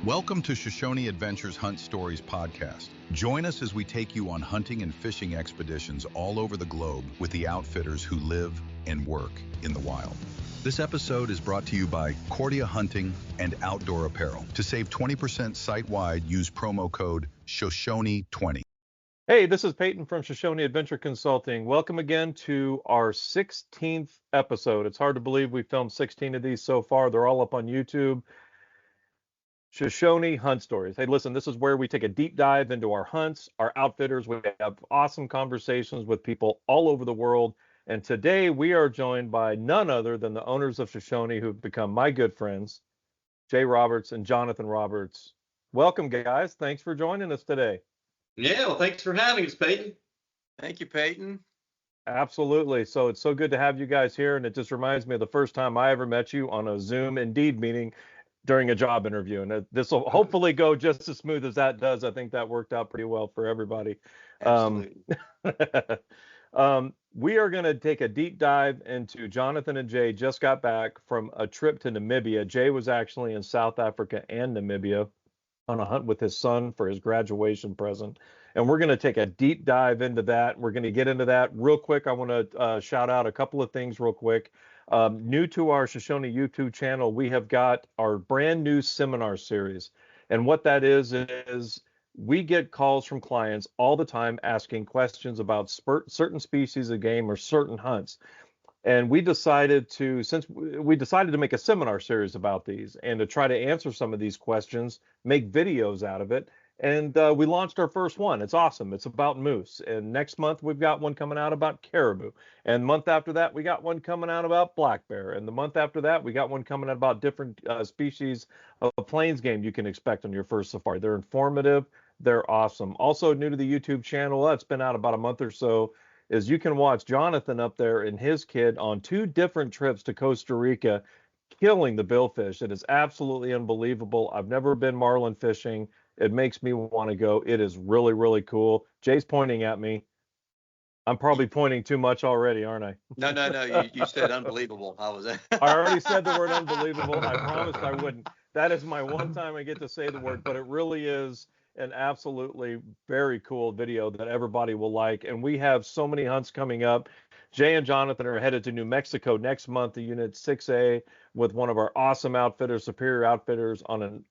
Welcome to Shoshone Adventures Hunt Stories podcast. Join us as we take you on hunting and fishing expeditions all over the globe with the outfitters who live and work in the wild. This episode is brought to you by Cordia Hunting and Outdoor Apparel. To save 20% site-wide, use promo code Shoshone20. Hey, this is Peyton from Shoshone Adventure Consulting. Welcome again to our 16th episode. It's hard to believe we filmed 16 of these so far. They're all up on YouTube. Shoshone Hunt Stories. Hey, listen, this is where we take a deep dive into our hunts, our outfitters. We have awesome conversations with people all over the world. And today we are joined by none other than the owners of Shoshone who've become my good friends, Jay Roberts and Johnathan Roberts. Welcome, guys. Thanks for joining us today. Yeah, well, thanks for having us, Peyton. Thank you, Peyton. Absolutely. So it's so good to have you guys here. And it just reminds me of the first time I ever met you on a Zoom Indeed meeting during a job interview. And this will hopefully go just as smooth as that does. I think that worked out pretty well for everybody. Absolutely. We are going to take a deep dive into Johnathan and Jay just got back from a trip to Namibia. Jay was actually in South Africa and Namibia on a hunt with his son for his graduation present. And we're going to take a deep dive into that. We're going to get into that real quick. I want to shout out a couple of things real quick. New to our Shoshone YouTube channel, we have got our brand new seminar series. And what that is we get calls from clients all the time asking questions about certain species of game or certain hunts. And we decided to make a seminar series about these and to try to answer some of these questions, make videos out of it. And we launched our first one. It's awesome. It's about moose. And next month, we've got one coming out about caribou. And the month after that, we got one coming out about black bear. And the month after that, we got one coming out about different species of plains game you can expect on your first safari. They're informative. They're awesome. Also new to the YouTube channel, that's been out about a month or so, is you can watch Johnathan up there and his kid on 2 different trips to Costa Rica, killing the billfish. It is absolutely unbelievable. I've never been marlin fishing. It makes me want to go. It is really, really cool. Jay's pointing at me. I'm probably pointing too much already, aren't I? No. You said unbelievable. I already said the word unbelievable. I promised I wouldn't. That is my one time I get to say the word, but it really is an absolutely very cool video that everybody will like. And we have so many hunts coming up. Jay and Johnathan are headed to New Mexico next month, the Unit 6A, with one of our awesome outfitters, Superior Outfitters, on an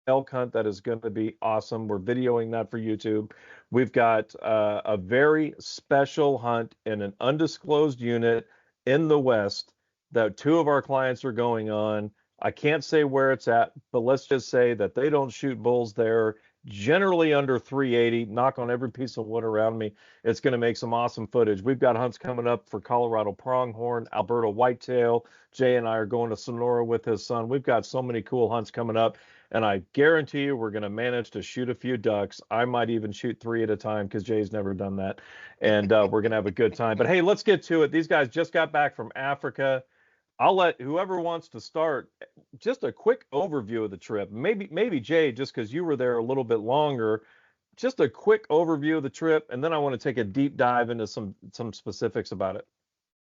elk hunt that is going to be awesome. We're videoing that for YouTube. We've got a very special hunt in an undisclosed unit in the West that 2 of our clients are going on. I can't say where it's at, but let's just say that they don't shoot bulls there, generally under 380. Knock on every piece of wood around me. It's going to make some awesome footage. We've got hunts coming up for Colorado pronghorn, Alberta whitetail. Jay and I are going to Sonora with his son. We've got so many cool hunts coming up, and I guarantee you we're going to manage to shoot a few ducks. I might even shoot 3 at a time because Jay's never done that, and we're going to have a good time. But hey, let's get to it. These guys just got back from Africa. I'll let whoever wants to start, just a quick overview of the trip. Maybe Jay, just because you were there a little bit longer, just a quick overview of the trip, and then I want to take a deep dive into some specifics about it.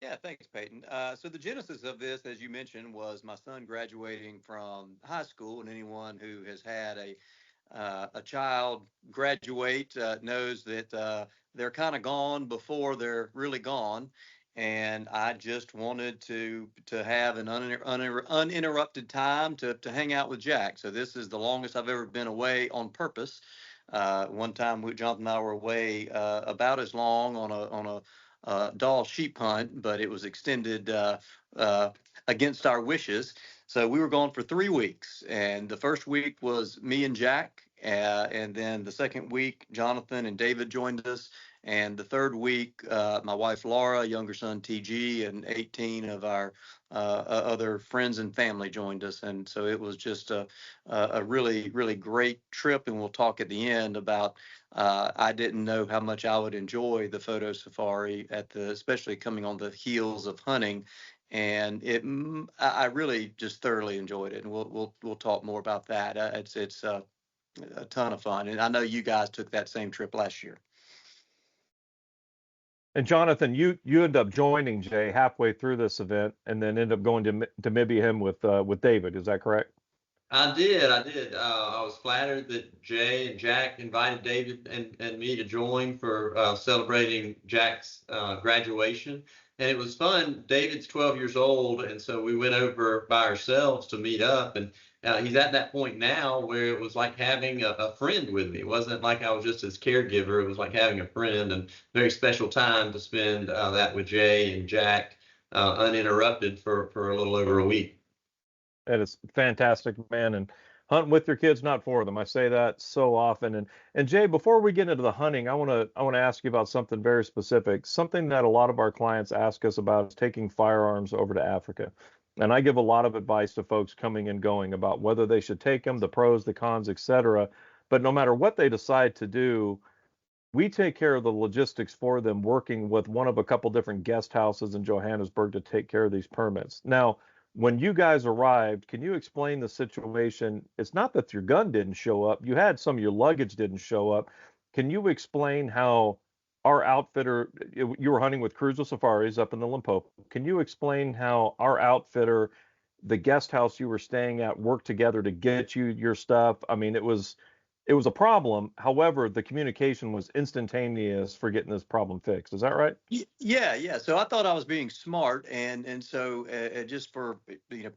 Yeah, thanks, Peyton. So the genesis of this, as you mentioned, was my son graduating from high school, and anyone who has had a child graduate knows that they're kind of gone before they're really gone. And I just wanted to have an uninterrupted time to hang out with Jack. So this is the longest I've ever been away on purpose. One time, Jonathan and I were away about as long on a Dall sheep hunt, but it was extended against our wishes. So we were gone for 3 weeks, and the first week was me and Jack, and then the second week, Johnathan and David joined us. And the third week, my wife Laura, younger son TG, and 18 of our other friends and family joined us. And so it was just a really, really great trip. And we'll talk at the end about I didn't know how much I would enjoy the photo safari especially coming on the heels of hunting. And I really just thoroughly enjoyed it. And we'll talk more about that. It's a ton of fun. And I know you guys took that same trip last year. And Johnathan, you end up joining Jay halfway through this event, and then end up going to Namibia with David. Is that correct? I did. I did. I was flattered that Jay and Jack invited David and me to join for celebrating Jack's graduation. And it was fun. David's 12 years old, and so we went over by ourselves to meet up. And he's at that point now where it was like having a friend with me. It wasn't like I was just his caregiver. It was like having a friend, and very special time to spend that with Jay and Jack uninterrupted for a little over a week. That is fantastic, man. And hunting with your kids, not for them. I say that so often. And Jay, before we get into the hunting, I want to ask you about something very specific. Something that a lot of our clients ask us about is taking firearms over to Africa. And I give a lot of advice to folks coming and going about whether they should take them, the pros, the cons, etc. But no matter what they decide to do, we take care of the logistics for them, working with one of a couple different guest houses in Johannesburg to take care of these permits. Now, when you guys arrived, can you explain the situation? It's not that your gun didn't show up, you had some of your luggage didn't show up. Can you explain how our outfitter, you were hunting with Cruiser Safaris up in the Limpopo. Can you explain how our outfitter, the guest house you were staying at, worked together to get you your stuff? I mean, it was a problem. However, the communication was instantaneous for getting this problem fixed. Is that right? Yeah, yeah. So I thought I was being smart, and so just for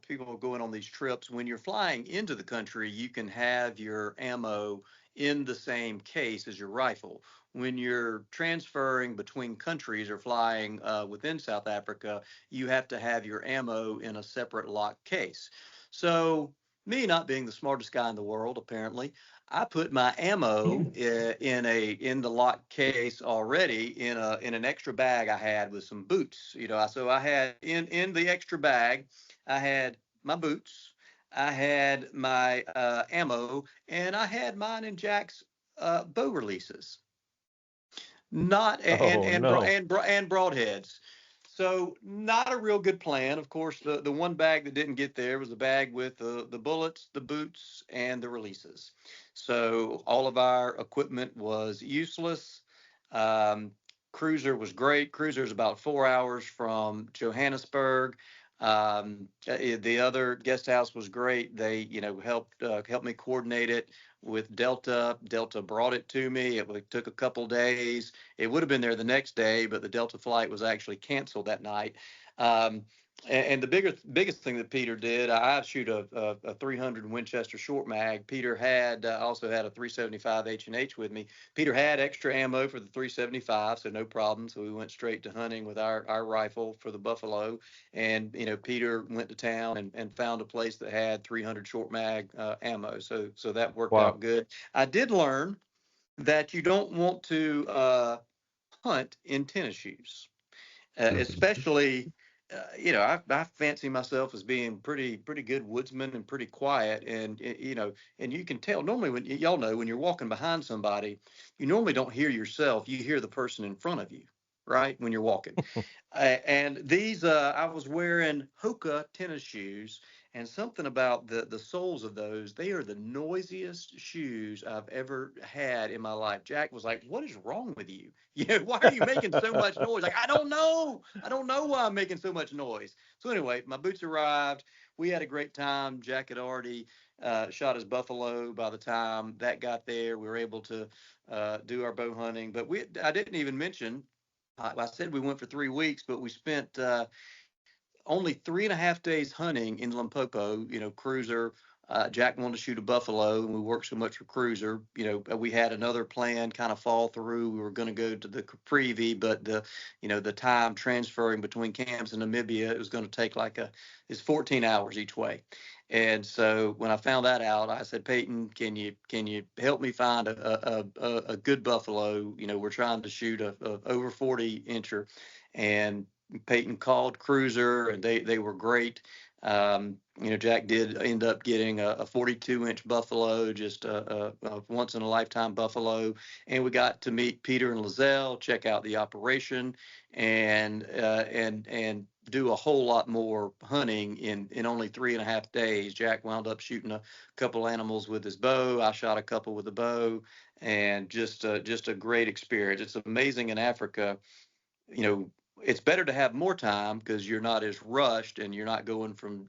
people going on these trips, when you're flying into the country, you can have your ammo in the same case as your rifle. When you're transferring between countries or flying within South Africa, you have to have your ammo in a separate locked case. So me not being the smartest guy in the world, apparently, I put my ammo in the lock case already in an extra bag I had with some boots. So I had in the extra bag, I had my boots, I had my ammo, and I had mine and Jack's bow releases, not Oh no. and broadheads. So not a real good plan. Of course, the one bag that didn't get there was the bag with the bullets, the boots, and the releases. So all of our equipment was useless. Um, Cruiser was great. Cruiser is about 4 hours from Johannesburg. The other guest house was great. They, helped me coordinate it with Delta. Delta brought it to me. It took a couple days. It would have been there the next day, but the Delta flight was actually canceled that night. And the biggest thing that Peter did, I shoot a 300 Winchester short mag. Peter had also had a 375 H&H with me. Peter had extra ammo for the 375, so no problem. So we went straight to hunting with our rifle for the buffalo. And Peter went to town and found a place that had 300 short mag ammo. So that worked Wow. out good. I did learn that you don't want to hunt in tennis shoes, especially. I fancy myself as being pretty good woodsman and pretty quiet, and you can tell normally when y'all know when you're walking behind somebody, you normally don't hear yourself, you hear the person in front of you, right? When you're walking, and these I was wearing Hoka tennis shoes, and something about the soles of those, they are the noisiest shoes I've ever had in my life. Jack was like, "What is wrong with you? Why are you making so much noise?" Like, I don't know. I don't know why I'm making so much noise. So anyway, my boots arrived. We had a great time. Jack had already shot his buffalo by the time that got there. We were able to do our bow hunting, but I didn't even mention. I said we went for 3 weeks, but we spent only 3.5 days hunting in Limpopo. Cruiser. Jack wanted to shoot a buffalo, and we worked so much for Cruiser. We had another plan kind of fall through. We were going to go to the Caprivi, but the time transferring between camps in Namibia, it was going to take it's 14 hours each way. And so when I found that out, I said, Peyton, can you help me find a good buffalo? We're trying to shoot a over 40 incher, and Peyton called Cruiser, and they were great. Jack did end up getting a 42-inch buffalo, just a once in a lifetime buffalo, and we got to meet Peter and Lizelle, check out the operation, and do a whole lot more hunting in only 3.5 days. Jack wound up shooting a couple animals with his bow. I shot a couple with a bow, and just a great experience. It's amazing in Africa. It's better to have more time because you're not as rushed and you're not going from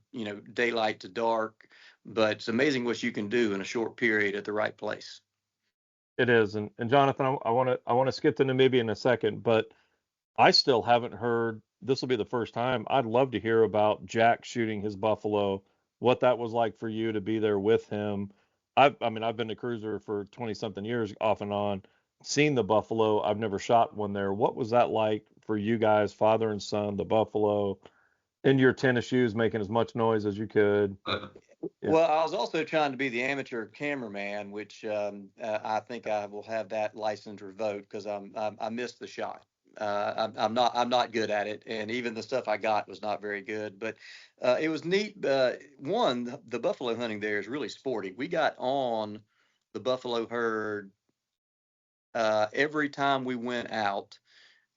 daylight to dark. but it's amazing what you can do in a short period at the right place. It is. And Jonathan, I want to skip to Namibia in a second, but I still haven't heard. This will be the first time. I'd love to hear about Jack shooting his buffalo, what that was like for you to be there with him. I mean, I've been a cruiser for 20 something years off and on, seen the buffalo. I've never shot one there. What was that like for you guys, father and son, the buffalo, in your tennis shoes, making as much noise as you could? Yeah. Well, I was also trying to be the amateur cameraman, which I think I will have that license revoked because I missed the shot. I'm not good at it, and even the stuff I got was not very good. But it was neat. One, the buffalo hunting there is really sporty. We got on the buffalo herd every time we went out,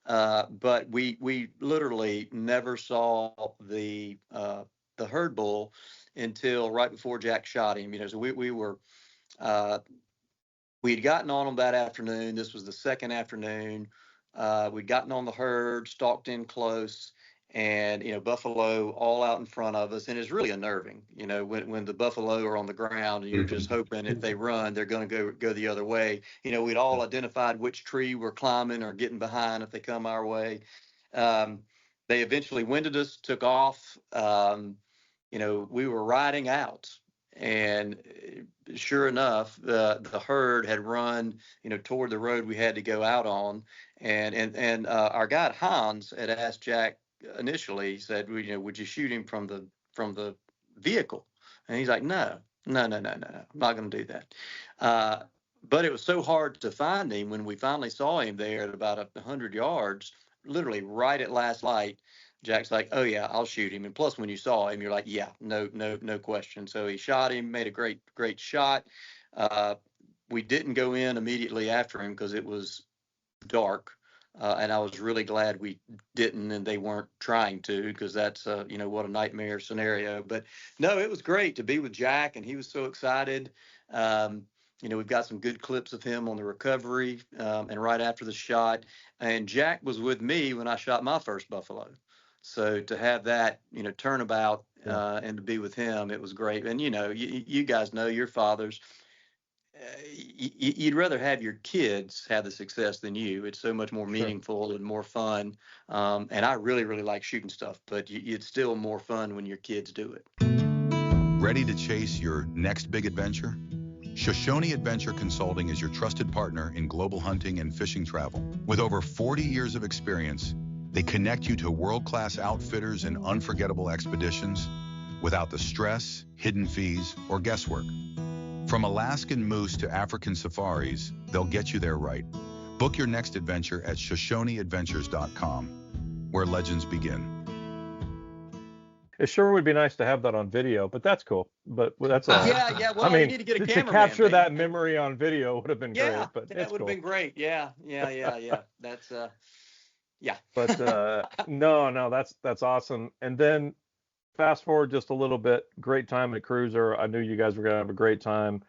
but we literally never saw the herd bull until right before Jack shot him. So we were we'd gotten on him that afternoon. This was the second afternoon. We'd gotten on the herd, stalked in close, and buffalo all out in front of us, and it's really unnerving. When the buffalo are on the ground, and you're just hoping if they run, they're going to go the other way. We'd all identified which tree we're climbing or getting behind if they come our way. They eventually winded us, took off. We were riding out, and sure enough, the herd had run, toward the road we had to go out on, and our guide Hans had asked Jack initially. He said, would you shoot him from the vehicle? And he's like, no, I'm not going to do that. But it was so hard to find him when we finally saw him there at about 100 yards, literally right at last light. Jack's like, oh yeah, I'll shoot him. And plus, when you saw him, you're like, yeah, no question. So he shot him, made a great shot. We didn't go in immediately after him because it was dark. And I was really glad we didn't, and they weren't trying to, because that's, what a nightmare scenario. But no, it was great to be with Jack, and he was so excited. We've got some good clips of him on the recovery and right after the shot. And Jack was with me when I shot my first buffalo. So to have that, turnabout and to be with him, it was great. And, you guys know, your fathers, you'd rather have your kids have the success than you. It's so much more meaningful and more fun. And I really, really like shooting stuff, but it's still more fun when your kids do it. Ready to chase your next big adventure? Shoshone Adventure Consulting is your trusted partner in global hunting and fishing travel. With over 40 years of experience, they connect you to world-class outfitters and unforgettable expeditions without the stress, hidden fees, or guesswork. From Alaskan moose to African safaris, they'll get you there right. Book your next adventure at ShoshoneAdventures.com, where legends begin. It sure would be nice to have that on video, but that's cool. But that's all right. Yeah. Well, you need to get a cameraman. To capture that memory on video would have been great. But that would have been great. Yeah. That's yeah. But no, that's awesome. And then fast forward just a little bit. Great time at Cruiser. I knew you guys were gonna have a great time.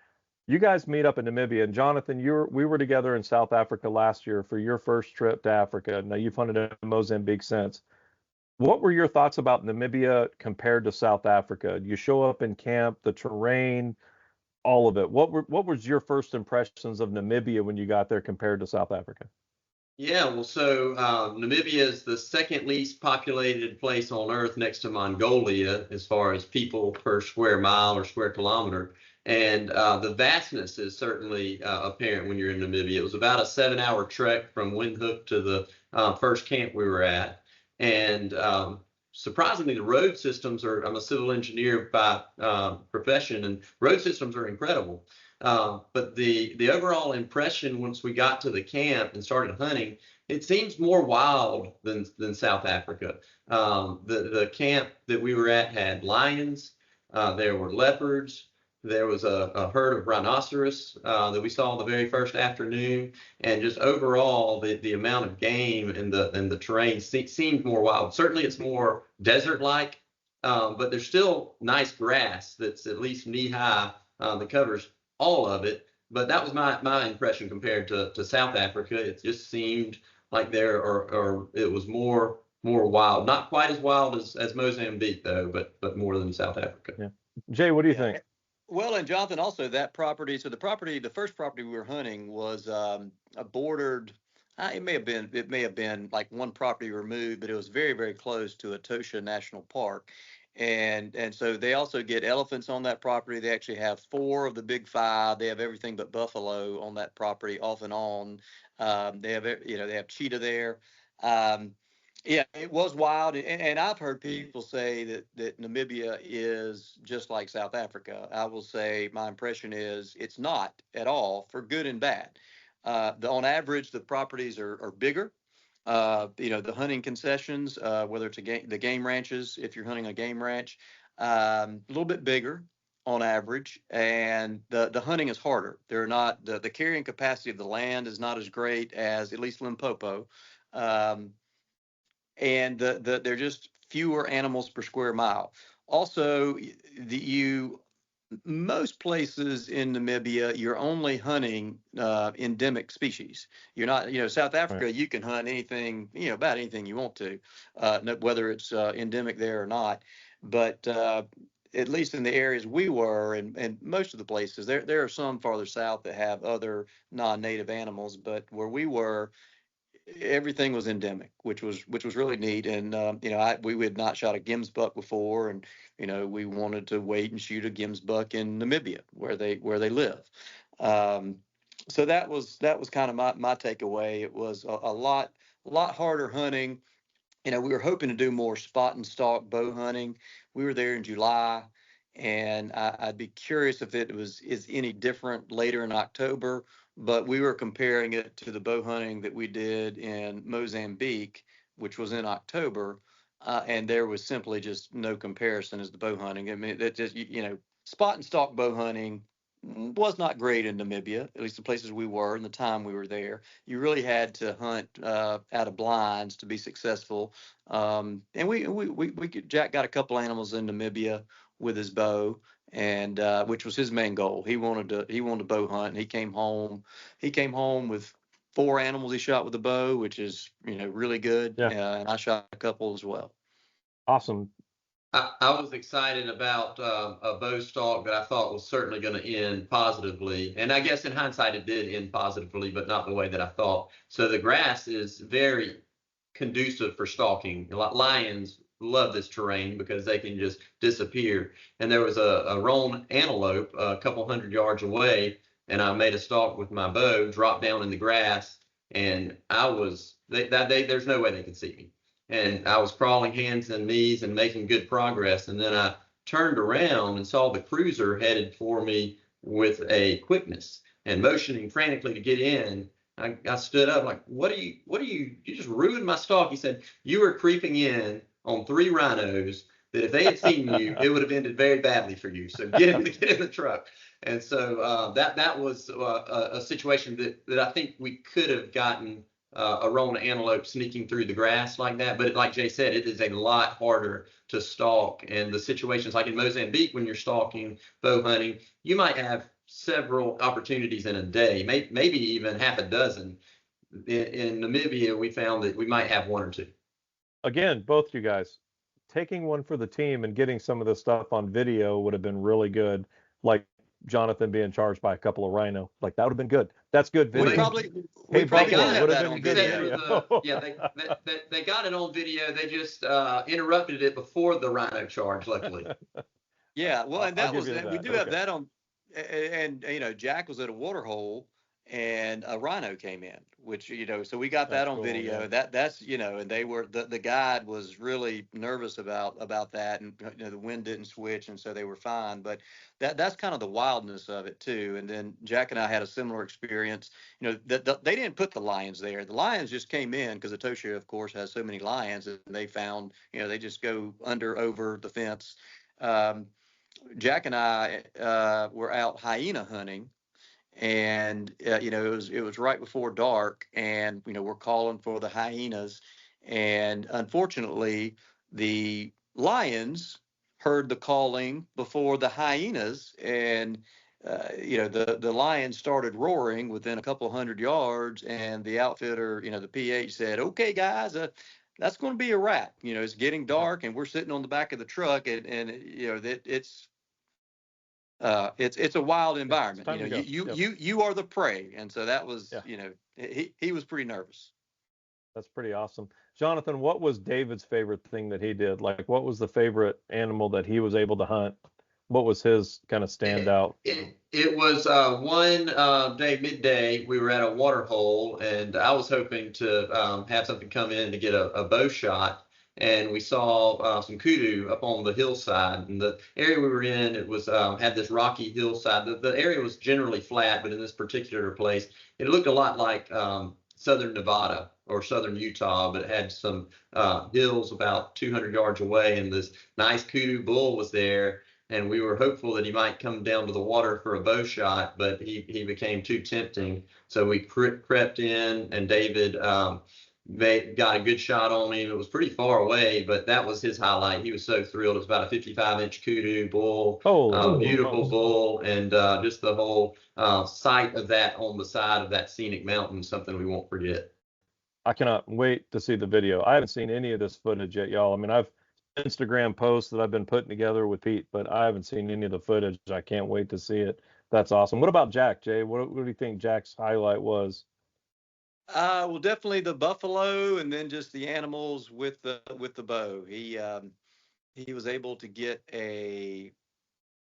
You guys meet up in Namibia, and Jonathan, we were together in South Africa last year for your first trip to Africa. Now you've hunted in Mozambique since. What were your thoughts about Namibia compared to South Africa? You show up in camp, the terrain, all of it. What was your first impressions of Namibia when you got there compared to South Africa? Yeah, well, so Namibia is the second least populated place on Earth next to Mongolia as far as people per square mile or square kilometer. And the vastness is certainly apparent when you're in Namibia. It was about a 7-hour trek from Windhoek to the first camp we were at. And surprisingly, the road systems I'm a civil engineer by profession, and road systems are incredible. But the overall impression once we got to the camp and started hunting, it seems more wild than South Africa. The camp that we were at had lions, there were leopards, there was a herd of rhinoceros that we saw the very first afternoon, and just overall the amount of game and the terrain seemed more wild. Certainly it's more desert-like, but there's still nice grass that's at least knee-high that covers all of it. But that was my impression compared to South Africa. It just seemed like there or it was more wild. Not quite as wild as Mozambique though, but more than South Africa. Yeah. Jay, what do you think? Well, and Jonathan, also that property. So the first property we were hunting was a bordered. It may have been like one property removed, but it was very, very close to Etosha National Park, and so they also get elephants on that property. They actually have four of the big five. They have everything but buffalo on that property, off and on. They have cheetah there. Um, yeah, it was wild, and I've heard people say that Namibia is just like South Africa. I will say my impression is it's not at all, for good and bad. On average, the properties are bigger. The hunting concessions, whether it's the game ranches, if you're hunting a game ranch, a little bit bigger on average, and the hunting is harder. They're not the carrying capacity of the land is not as great as at least Limpopo. Um, and they're just fewer animals per square mile. Also, you most places in Namibia, you're only hunting endemic species. You're not, South Right. Africa, you can hunt anything, about anything you want to, whether it's endemic there or not. But at least in the areas we were, and most of the places, there are some farther south that have other non-native animals, but where we were, everything was endemic, which was really neat. And we had not shot a Gims buck before, and we wanted to wait and shoot a Gims buck in Namibia where they live. Um, so that was kind of my takeaway. It was a lot harder hunting. We were hoping to do more spot and stalk bow hunting. We were there in July, and I'd be curious if it is any different later in October. But we were comparing it to the bow hunting that we did in Mozambique, which was in October, and there was simply just no comparison as the bow hunting. I mean, that just spot and stalk bow hunting was not great in Namibia, at least the places we were and the time we were there. You really had to hunt out of blinds to be successful. And Jack got a couple animals in Namibia with his bow, and which was his main goal. He wanted to bow hunt, and he came home with four animals he shot with a bow, which is really good. Yeah. And I shot a couple as well. Awesome. I was excited about a bow stalk that I thought was certainly going to end positively. And I guess in hindsight, it did end positively, but not the way that I thought. So the grass is very conducive for stalking. Lions love this terrain because they can just disappear. And there was a roan antelope a couple hundred yards away, and I made a stalk with my bow, dropped down in the grass, and there's no way they could see me. And I was crawling hands and knees and making good progress. And then I turned around and saw the cruiser headed for me with a quickness and motioning frantically to get in. I stood up like, you just ruined my stalk. He said, you were creeping in on three rhinos that if they had seen you, it would have ended very badly for you. So get in the truck. And so that was a situation that I think we could have gotten a roan antelope sneaking through the grass like that. But like Jay said, it is a lot harder to stalk. And the situations like in Mozambique, when you're stalking bow hunting, you might have several opportunities in a day, maybe even half a dozen. In Namibia, we found that we might have one or two. Again, both you guys, taking one for the team and getting some of the stuff on video would have been really good. Like Jonathan being charged by a couple of rhino, like that would have been good. That's good video. We probably Hey, got Buffalo would that have on been good video. video. They got it on video. They just interrupted it before the rhino charge, luckily. Yeah, well, and I'll give you we that. do have Okay. that on, and Jack was at a water hole, and a rhino came in, which so we got that That's on cool, video. yeah. That's and they were the guide was really nervous about that, and the wind didn't switch, and so they were fine. But that's kind of the wildness of it too. And then Jack and I had a similar experience. They didn't put the lions there. The lions just came in because Etosha, of course, has so many lions, and they found they just go over the fence. Jack and I were out hyena hunting, and it was right before dark, and we're calling for the hyenas, and unfortunately the lions heard the calling before the hyenas, and the lions started roaring within a couple hundred yards, and the outfitter, the PH said, "Okay, guys, that's going to be a wrap. It's getting dark, and we're sitting on the back of the truck, and that it's it's a wild environment. Time to go. You are the prey, and so that was Yeah. he was pretty nervous. That's pretty awesome. Jonathan, what was David's favorite thing that he did? Like, what was the favorite animal that he was able to hunt? What was his kind of standout? It was one day, midday, we were at a water hole, and I was hoping to have something come in to get a bow shot. And we saw some kudu up on the hillside. And the area we were in, it was had this rocky hillside. The area was generally flat, but in this particular place, it looked a lot like southern Nevada or southern Utah, but it had some hills about 200 yards away, and this nice kudu bull was there. And we were hopeful that he might come down to the water for a bow shot, but he became too tempting. So we crept in, and David got a good shot on him. It was pretty far away, but that was his highlight. He was so thrilled. It was about a 55-inch kudu bull, beautiful bull, and just the whole sight of that on the side of that scenic mountain, something we won't forget. I cannot wait to see the video. I haven't seen any of this footage yet, y'all. I mean, I've Instagram posts that I've been putting together with Pete, but I haven't seen any of the footage. I can't wait to see it. That's awesome. What about Jack, Jay? What do you think Jack's highlight was? Well, definitely the buffalo, and then just the animals with the bow. He was able to get a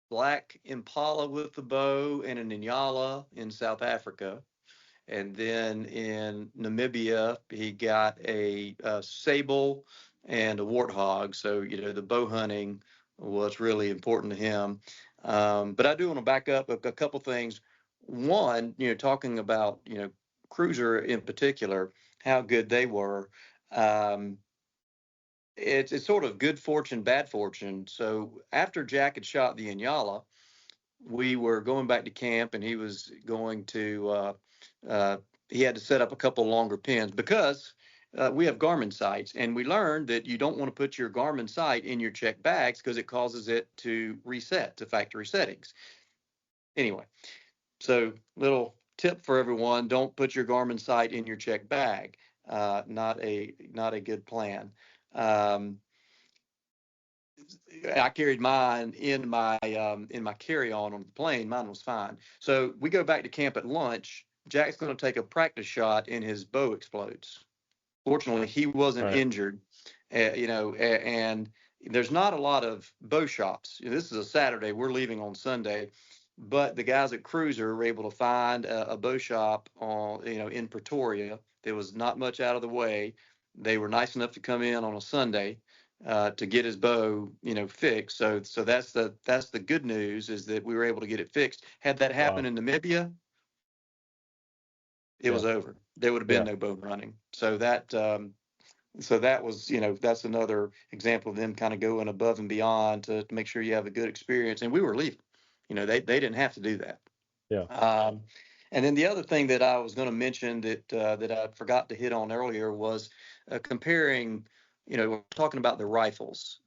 black impala with the bow and an inyala in South Africa. And then in Namibia, he got a sable and a warthog. So, the bow hunting was really important to him. But I do want to back up a couple things. One, talking about, cruiser in particular, how good they were. It's sort of good fortune, bad fortune. So after Jack had shot the inyala, we were going back to camp, and he was going to he had to set up a couple longer pins because we have Garmin sights, and we learned that you don't want to put your Garmin sight in your check bags because it causes it to reset to factory settings. Anyway, so little tip for everyone: don't put your Garmin sight in your check bag. Not a good plan. I carried mine in my carry-on the plane. Mine was fine. So we go back to camp at lunch. Jack's going to take a practice shot, and his bow explodes. Fortunately, he wasn't injured. And there's not a lot of bow shops. This is a Saturday. We're leaving on Sunday, but the guys at Cruiser were able to find a bow shop in Pretoria. There was not much out of the way. They were nice enough to come in on a Sunday to get his bow, fixed. So that's the good news, is that we were able to get it fixed. Had that happened in Namibia, it was over. There would have been no bow running. So that was, that's another example of them kind of going above and beyond to make sure you have a good experience. And we were leaving. They didn't have to do that. Yeah. And then the other thing that I was going to mention that I forgot to hit on earlier was comparing. We're talking about the rifles.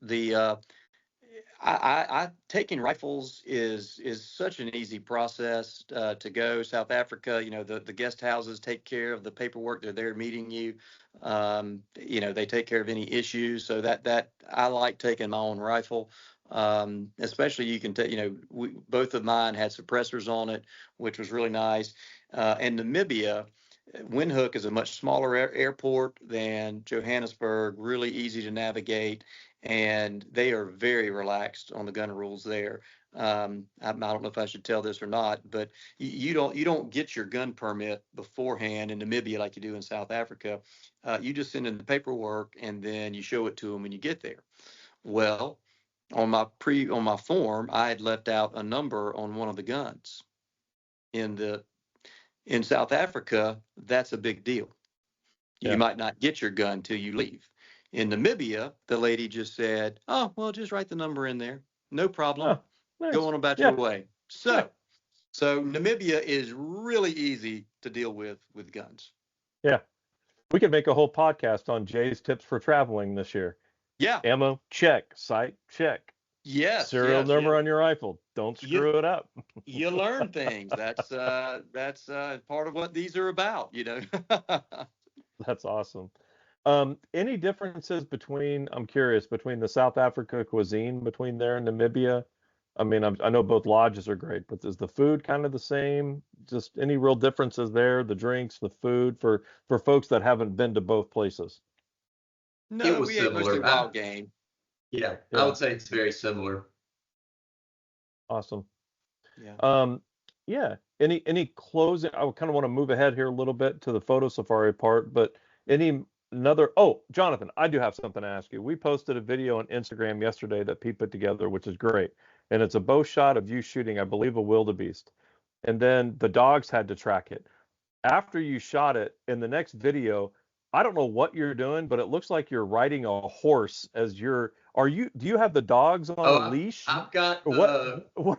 I taking rifles is such an easy process to go. South Africa, the guest houses take care of the paperwork. They're there meeting you. They take care of any issues. So that I like taking my own rifle. Especially you can take, both of mine had suppressors on it, which was really nice. And Namibia, Windhoek is a much smaller airport than Johannesburg, really easy to navigate, and they are very relaxed on the gun rules there. I don't know if I should tell this or not, but you don't get your gun permit beforehand in Namibia like you do in South Africa. You just send in the paperwork, and then you show it to them when you get there. Well, on my form, I had left out a number on one of the guns. In South Africa, that's a big deal. You might not get your gun till you leave. In Namibia, the lady just said, "Oh, well, just write the number in there. No problem. Nice. Go on about your way." So Namibia is really easy to deal with guns. Yeah. We could make a whole podcast on Jay's tips for traveling this year. Yeah. Ammo, check. Sight, check. Yes. Serial number on your rifle. Don't screw it up. You learn things. That's part of what these are about, That's awesome. Any differences between the South Africa cuisine between there and Namibia? I mean, I know both lodges are great, but is the food kind of the same? Just any real differences there? The drinks, the food for folks that haven't been to both places. It No, was we ate mostly similar. wild game. Yeah, I Yeah, would say it's very similar. awesome. Yeah. Yeah. Any closing? I kind of want to move ahead here a little bit to the photo safari part, but any another? Oh, Jonathan, I do have something to ask you. We posted a video on Instagram yesterday that Pete put together, which is great, and it's a bow shot of you shooting, I believe, a wildebeest, and then the dogs had to track it. After you shot it, in the next video, I don't know what you're doing, but it looks like you're riding a horse as you're. Do you have the dogs on Oh, a I've, leash? I've got Or what? the What?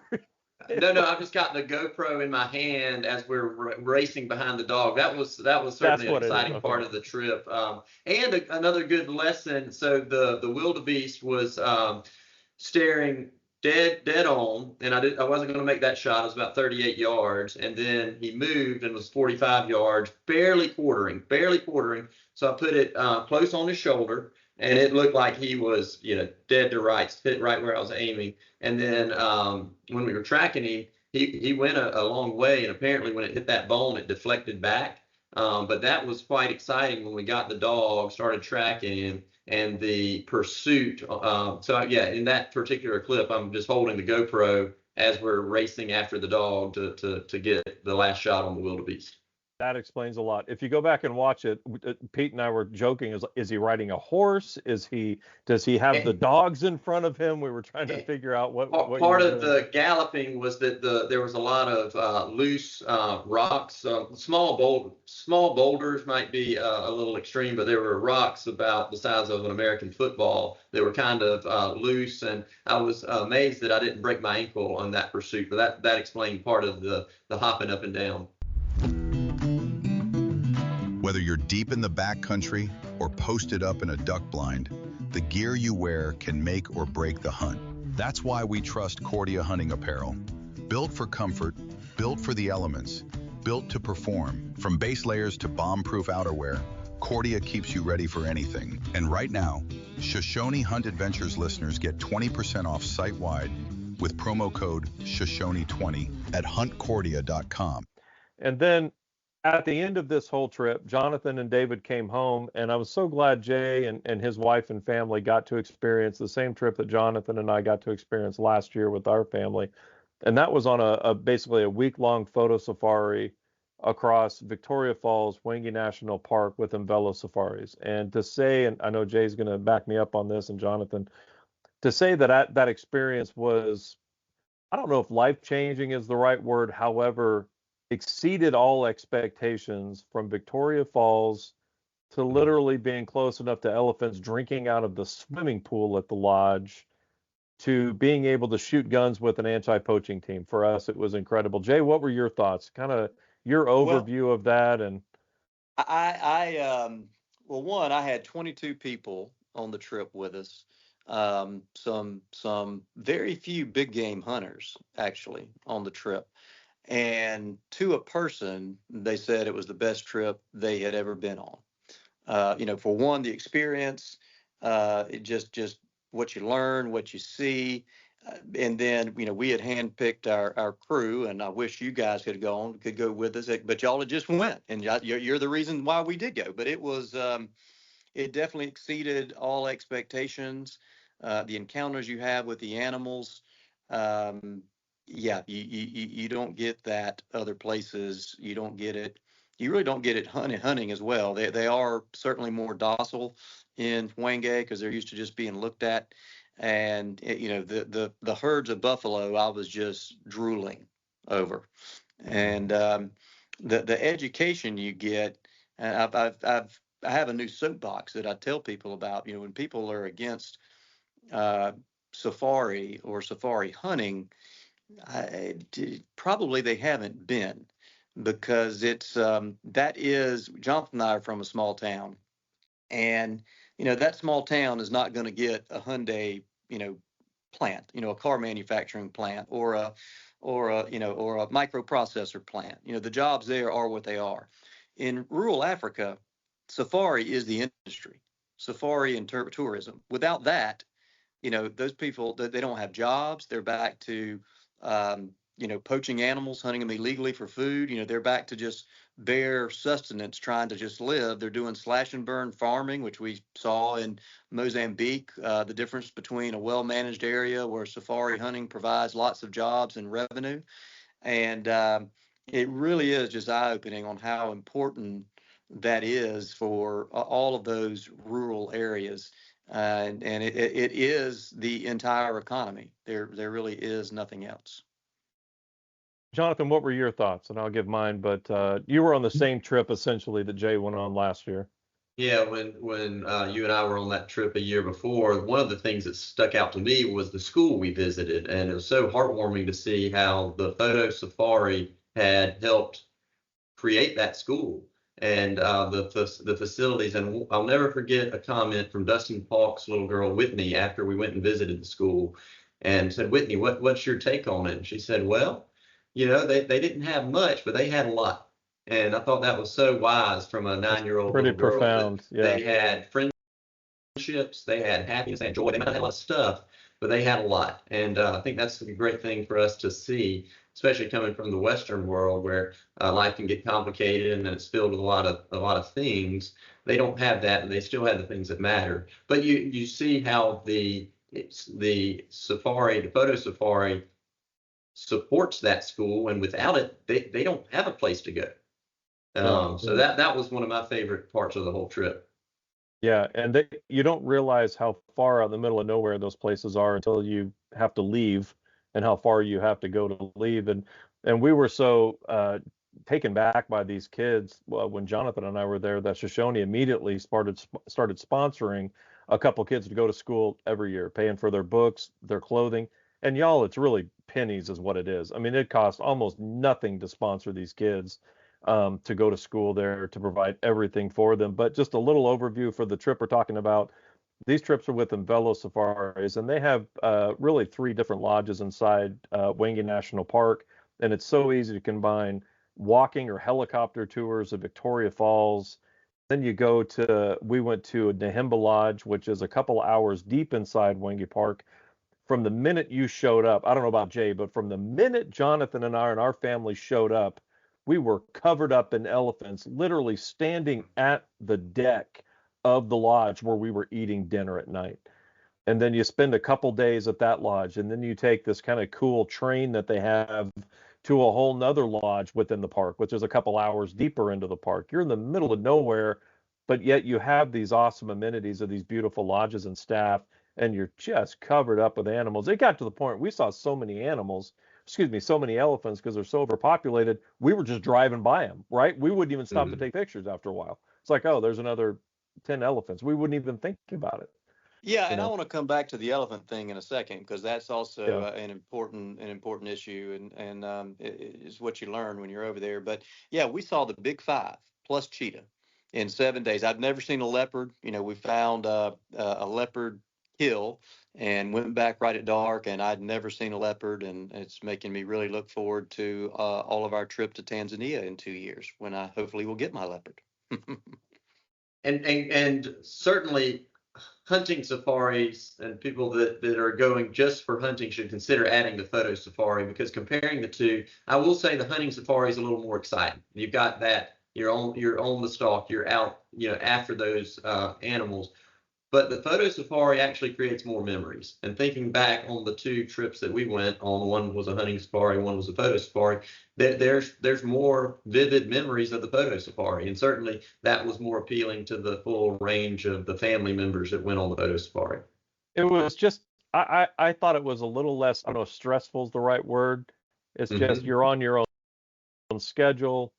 no, I've just got the GoPro in my hand as we're racing behind the dog. That was That's certainly an what it is. exciting Okay. part of the trip. And another good lesson. So the wildebeest was staring dead on, and I wasn't going to make that shot. It was about 38 yards, and then he moved and was 45 yards, barely quartering. So I put it close on his shoulder, and it looked like he was, dead to rights, hit right where I was aiming. And then when we were tracking him, he went a long way, and apparently when it hit that bone, it deflected back. But that was quite exciting when we got the dog, started tracking him, and the pursuit. So yeah, in that particular clip, I'm just holding the GoPro as we're racing after the dog to get the last shot on the wildebeest. That explains a lot. If you go back and watch it, Pete and I were joking. Is he riding a horse? Does he have the And, dogs in front of him? We were trying to figure out what you Part were of doing. the galloping was that there was a lot of loose rocks, small boulders might be a little extreme, but there were rocks about the size of an American football. They were kind of loose, and I was amazed that I didn't break my ankle on that pursuit. But that explained part of the hopping up and down. Whether you're deep in the backcountry or posted up in a duck blind, the gear you wear can make or break the hunt. That's why we trust Cordia hunting apparel. Built for comfort, built for the elements, built to perform. From base layers to bomb-proof outerwear, Cordia keeps you ready for anything. And right now, Shoshone Hunt Adventures listeners get 20% off site-wide with promo code Shoshone20 at huntcordia.com. And then at the end of this whole trip, Jonathan and David came home, and I was so glad Jay and his wife and family got to experience the same trip that Jonathan and I got to experience last year with our family. And that was on a basically a week-long photo safari across Victoria Falls, Hwange National Park with Umvelo Safaris. And to say, and I know Jay's going to back me up on this, and Jonathan, to say that experience was, I don't know if life-changing is the right word, however, exceeded all expectations, from Victoria Falls to literally being close enough to elephants drinking out of the swimming pool at the lodge to being able to shoot guns with an anti-poaching team. For us, it was incredible. Jay, what were your thoughts? Kind of your Well, overview of that. And well, one, I had 22 people on the trip with us. Some very few big game hunters actually on the trip. And to a person, they said it was the best trip they had ever been on. For one, the experience, it just what you learn, what you see. And then, we had handpicked our crew, and I wish you guys could go with us, but y'all had just went, and you're the reason why we did go. But it definitely exceeded all expectations. The encounters you have with the animals, yeah, you don't get that other places. You don't get it. You really don't get it hunting as well. They are certainly more docile in Hwange because they're used to just being looked at. And the herds of buffalo, I was just drooling over. And the education you get, and I have a new soapbox that I tell people about. When people are against safari or safari hunting, probably they haven't been, because that is, Jonathan and I are from a small town, and that small town is not going to get a Hyundai plant, a car manufacturing plant, or a microprocessor plant. The jobs there are what they are. In rural Africa, safari is the industry, safari and tourism. Without that, those people, they don't have jobs. They're back to, poaching animals, hunting them illegally for food. They're back to just bare sustenance, trying to just live. They're doing slash and burn farming, which we saw in Mozambique, the difference between a well-managed area where safari hunting provides lots of jobs and revenue. And it really is just eye-opening on how important that is for all of those rural areas. And it is the entire economy. There really is nothing else. Jonathan, what were your thoughts? And I'll give mine, but you were on the same trip essentially that Jay went on last year. Yeah, when you and I were on that trip a year before, one of the things that stuck out to me was the school we visited, and it was so heartwarming to see how the photo safari had helped create that school and the facilities. And I'll never forget a comment from Dustin Falk's little girl Whitney after we went and visited the school, and said, "Whitney, what's your take on it?" And she said, "Well, they didn't have much, but they had a lot." And I thought that was so wise from a 9-year-old Pretty little girl. profound, yeah. They had friendships, they had happiness, they had joy. They might not have a lot of stuff, but they had a lot. And I think that's a great thing for us to see, especially coming from the Western world where life can get complicated and it's filled with a lot of things. They don't have that, and they still have the things that matter. But you see how the safari, the photo safari, supports that school, and without it, they don't have a place to go. So that was one of my favorite parts of the whole trip. Yeah, and you don't realize how far out in the middle of nowhere those places are until you have to leave, and how far you have to go to leave. And we were so taken back by these kids when Jonathan and I were there that Shoshone immediately started sponsoring a couple kids to go to school every year, paying for their books, their clothing. And y'all, it's really pennies is what it is. I mean, it costs almost nothing to sponsor these kids to go to school there, to provide everything for them. But just a little overview for the trip we're talking about. These trips are with Velo Safaris, and they have really 3 different lodges inside Hwange National Park. And it's so easy to combine walking or helicopter tours of Victoria Falls. Then we went to Namibia Lodge, which is a couple hours deep inside Hwange Park. From the minute you showed up, I don't know about Jay, but from the minute Jonathan and our family showed up, we were covered up in elephants, literally standing at the deck of the lodge where we were eating dinner at night. And then you spend a couple days at that lodge, and then you take this kind of cool train that they have to a whole nother lodge within the park, which is a couple hours deeper into the park. You're in the middle of nowhere, but yet you have these awesome amenities of these beautiful lodges and staff, and you're just covered up with animals. It got to the point we saw so many so many elephants, because they're so overpopulated. We were just driving by them, right? We wouldn't even stop to take pictures after a while. It's like, oh, there's another 10 elephants. We wouldn't even think about it. Yeah, and I want to come back to the elephant thing in a second, because that's also an important issue, and it's what you learn when you're over there. But yeah, we saw the big 5 plus cheetah in 7 days. I've never seen a leopard. We found a leopard hill and went back right at dark, and I'd never seen a leopard, and it's making me really look forward to all of our trip to Tanzania in 2 years, when I hopefully will get my leopard. and certainly hunting safaris, and people that are going just for hunting should consider adding the photo safari, because comparing the two, I will say the hunting safari is a little more exciting. You've got that, you're on the stalk, you're out, after those animals. But the photo safari actually creates more memories. And thinking back on the 2 trips that we went on, one was a hunting safari, one was a photo safari, there's more vivid memories of the photo safari. And certainly that was more appealing to the full range of the family members that went on the photo safari. It was just, I thought it was a little less, I don't know if stressful is the right word. It's just you're on your own schedule.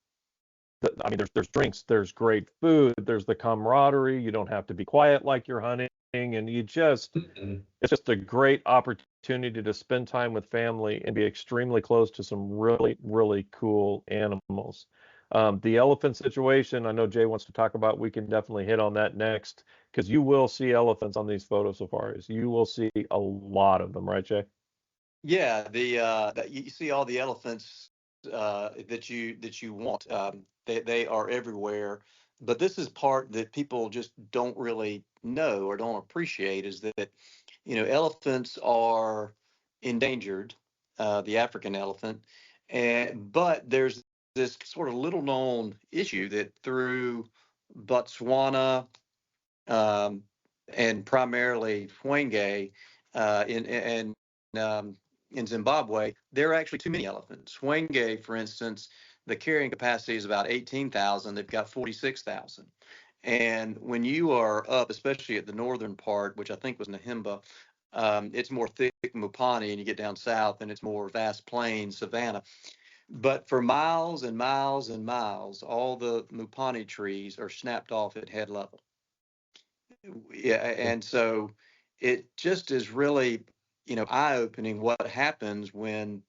I mean, there's drinks, there's great food, there's the camaraderie. You don't have to be quiet like you're hunting, and it's just a great opportunity to spend time with family and be extremely close to some really, really cool animals. The elephant situation, I know Jay wants to talk about. We can definitely hit on that next, because you will see elephants on these photo safaris. You will see a lot of them, right, Jay? Yeah, you see all the elephants that you want. They are everywhere. But this is part that people just don't really know or don't appreciate, is that elephants are endangered, the African elephant, but there's this sort of little known issue that through Botswana, um, and primarily Hwange, um, in Zimbabwe, there are actually too many elephants. Hwange, for instance, the carrying capacity is about 18,000. They've got 46,000. And when you are up, especially at the northern part, which I think was Namibia, it's more thick Mupani, and you get down south and it's more vast plains, savanna. But for miles and miles and miles, all the Mupani trees are snapped off at head level. Yeah, and so it just is really, eye-opening what happens when,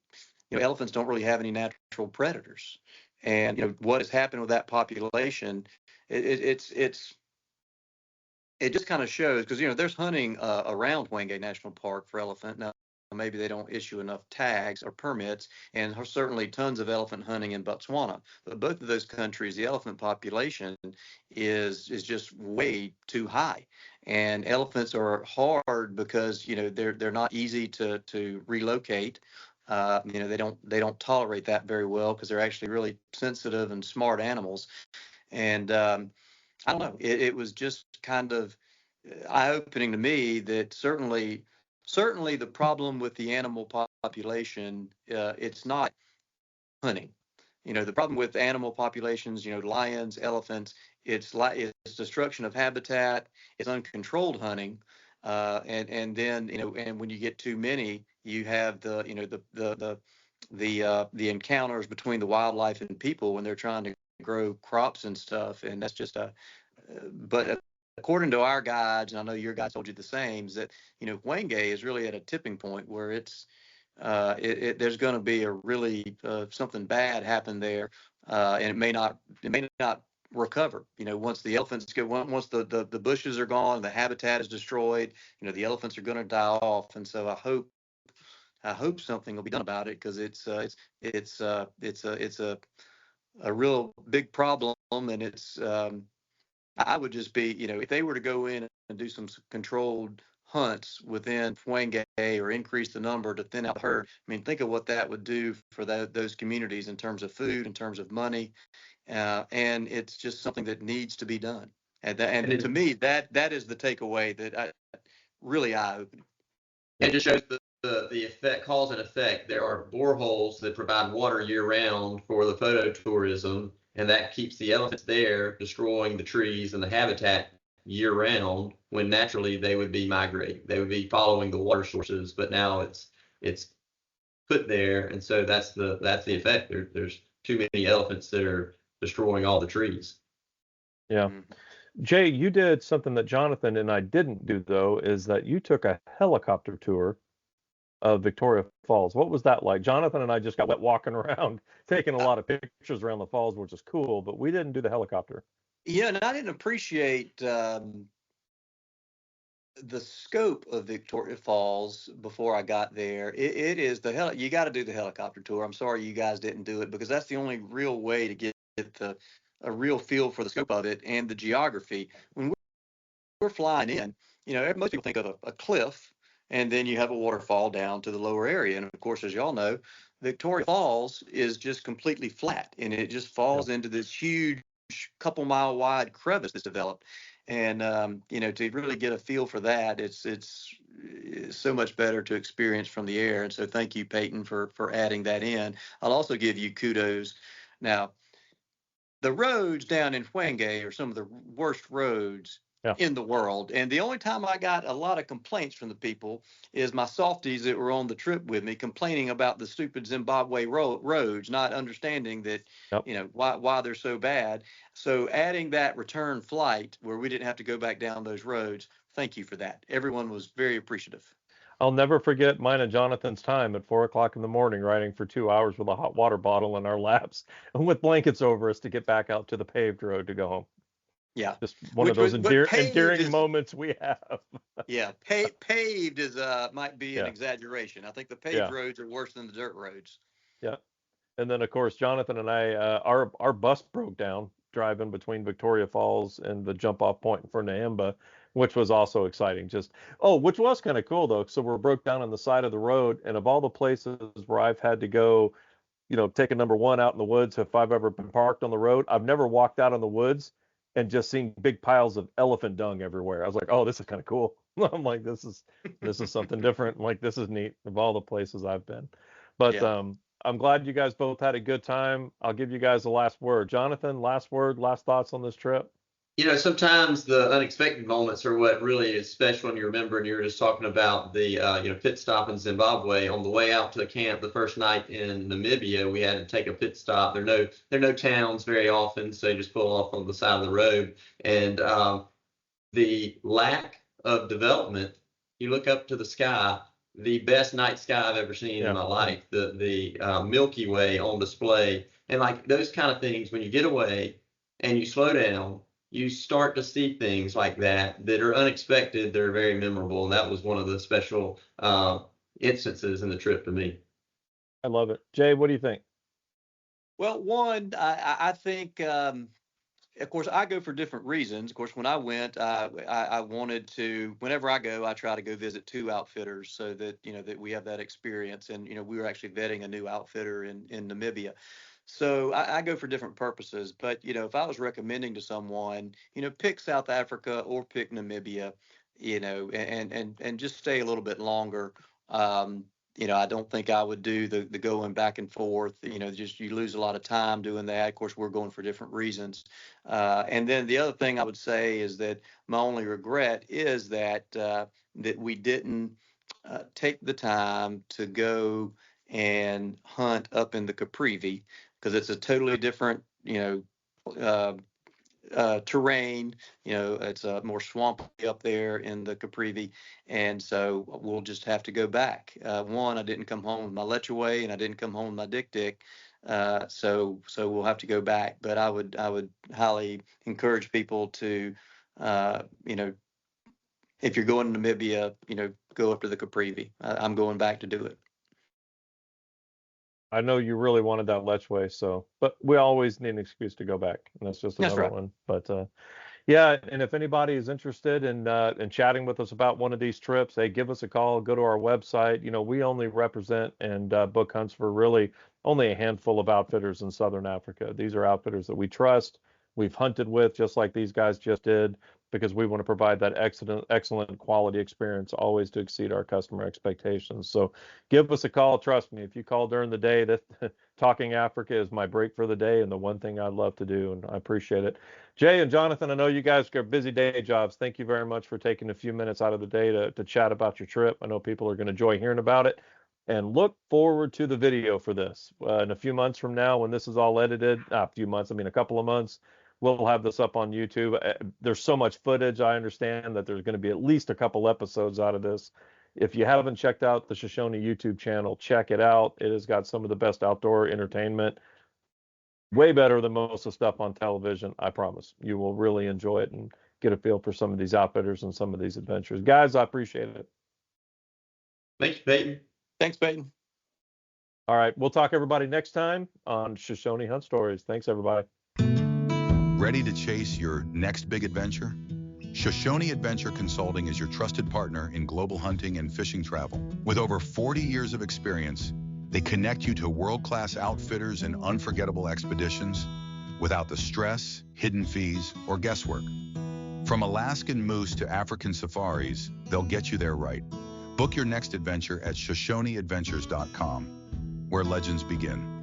elephants don't really have any natural predators. And, what has happened with that population, it's it just kind of shows, because there's hunting around Hwange National Park for elephant. Now maybe they don't issue enough tags or permits, and there's certainly tons of elephant hunting in Botswana. But both of those countries, the elephant population is just way too high, and elephants are hard because they're not easy to relocate. They don't tolerate that very well because they're actually really sensitive and smart animals. And I don't know. It was just kind of eye-opening to me that certainly the problem with the animal population, it's not hunting. The problem with animal populations, lions, elephants, it's destruction of habitat, it's uncontrolled hunting, and then and when you get too many, you have the encounters between the wildlife and people when they're trying to grow crops and stuff, and that's just but according to our guides, and I know your guides told you the same, is that Hwange is really at a tipping point where there's going to be a really something bad happen there, and it may not recover. Once the elephants once the bushes are gone, the habitat is destroyed. The elephants are going to die off, and so I hope something will be done about it, because it's a real big problem, and it's I would just be, if they were to go in and do some controlled hunts within Hwange or increase the number to thin out the herd. I mean, think of what that would do for those communities in terms of food, in terms of money, and it's just something that needs to be done. And to me, that is the takeaway that really eye-opening. It just shows the effect, cause and effect. There are boreholes that provide water year-round for the phototourism, and that keeps the elephants there, destroying the trees and the habitat year-round, when naturally they would be migrating. They would be following the water sources, but now it's put there, and so that's the effect. There's too many elephants that are destroying all the trees. Yeah. Jay, you did something that Johnathan and I didn't do, though, is that you took a helicopter tour of Victoria Falls. What was that like? Johnathan and I just got walking around, taking a lot of pictures around the falls, which is cool, but we didn't do the helicopter. Yeah, and I didn't appreciate the scope of Victoria Falls before I got there. It is you got to do the helicopter tour. I'm sorry you guys didn't do it, because that's the only real way to get a real feel for the scope of it and the geography. When we're flying in, most people think of a cliff, and then you have a waterfall down to the lower area. And of course, as y'all know, Victoria Falls is just completely flat, and it just falls into this huge couple mile wide crevice that's developed. And to really get a feel for that, it's so much better to experience from the air. And so thank you, Peyton, for adding that in. I'll also give you kudos. Now, the roads down in Hwange are some of the worst roads in the world. And the only time I got a lot of complaints from the people is my softies that were on the trip with me complaining about the stupid Zimbabwe roads, not understanding that, why they're so bad. So adding that return flight where we didn't have to go back down those roads, thank you for that. Everyone was very appreciative. I'll never forget mine and Jonathan's time at 4 o'clock in the morning, riding for 2 hours with a hot water bottle in our laps and with blankets over us to get back out to the paved road to go home. Yeah, just one of those endearing moments we have. Yeah, paved is might be an exaggeration. I think the paved roads are worse than the dirt roads. Yeah, and then of course Johnathan and I, our bus broke down driving between Victoria Falls and the jump off point for Namibia, which was also exciting. Which was kind of cool though. So we're broke down on the side of the road, and of all the places where I've had to go, take a number one out in the woods, if I've ever been parked on the road, I've never walked out in the woods and just seen big piles of elephant dung everywhere. I was like, oh, this is kind of cool. I'm like, this is something different. I'm like, this is neat of all the places I've been. But Yeah. I'm glad you guys both had a good time. I'll give you guys the last word. Jonathan, last word, last thoughts on this trip? Sometimes the unexpected moments are what really is special and you remember. And you were just talking about the, pit stop in Zimbabwe. On the way out to the camp the first night in Namibia, we had to take a pit stop. There are no towns very often, so you just pull off on the side of the road. And the lack of development, you look up to the sky, the best night sky I've ever seen in my life, the Milky Way on display. And like those kind of things, when you get away and you slow down, you start to see things like that are unexpected. They're very memorable. And that was one of the special instances in the trip to me. I love it. Jay, what do you think? Well, one, I think, of course, I go for different reasons. Of course, when I went, I wanted to, whenever I go, I try to go visit two outfitters so that, that we have that experience. And, we were actually vetting a new outfitter in Namibia. So I go for different purposes. But, if I was recommending to someone, pick South Africa or pick Namibia, and just stay a little bit longer. I don't think I would do the going back and forth. Just you lose a lot of time doing that. Of course, we're going for different reasons. And then the other thing I would say is that my only regret is that that we didn't take the time to go and hunt up in the Caprivi, because it's a totally different, terrain. It's more swampy up there in the Caprivi, and so we'll just have to go back. One, I didn't come home with my Letchaway, and I didn't come home with my Dik, so we'll have to go back. But I would highly encourage people to, if you're going to Namibia, go up to the Caprivi. I'm going back to do it. I know you really wanted that Letchway, but we always need an excuse to go back, and that's just another one. But yeah, and if anybody is interested in chatting with us about one of these trips, hey, give us a call. Go to our website. We only represent and book hunts for really only a handful of outfitters in Southern Africa. These are outfitters that we trust, we've hunted with, just like these guys just did, because we want to provide that excellent quality experience, always to exceed our customer expectations. So give us a call. Trust me, if you call during the day, that Talking Africa is my break for the day and the one thing I love to do, and I appreciate it. Jay and Jonathan, I know you guys got busy day jobs. Thank you very much for taking a few minutes out of the day to chat about your trip. I know people are going to enjoy hearing about it, and look forward to the video for this. In a few months from now, when this is all edited, a couple of months, we'll have this up on YouTube. There's so much footage. I understand that there's going to be at least a couple episodes out of this. If you haven't checked out the Shoshone YouTube channel, check it out. It has got some of the best outdoor entertainment. Way better than most of the stuff on television. I promise. You will really enjoy it and get a feel for some of these outfitters and some of these adventures. Guys, I appreciate it. Thanks, Peyton. Thanks, Peyton. All right. We'll talk everybody next time on Shoshone Hunt Stories. Thanks, everybody. Ready to chase your next big adventure? Shoshone Adventure Consulting is your trusted partner in global hunting and fishing travel. With over 40 years of experience, they connect you to world-class outfitters and unforgettable expeditions without the stress, hidden fees, or guesswork. From Alaskan moose to African safaris, they'll get you there right. Book your next adventure at ShoshoneAdventures.com, where legends begin.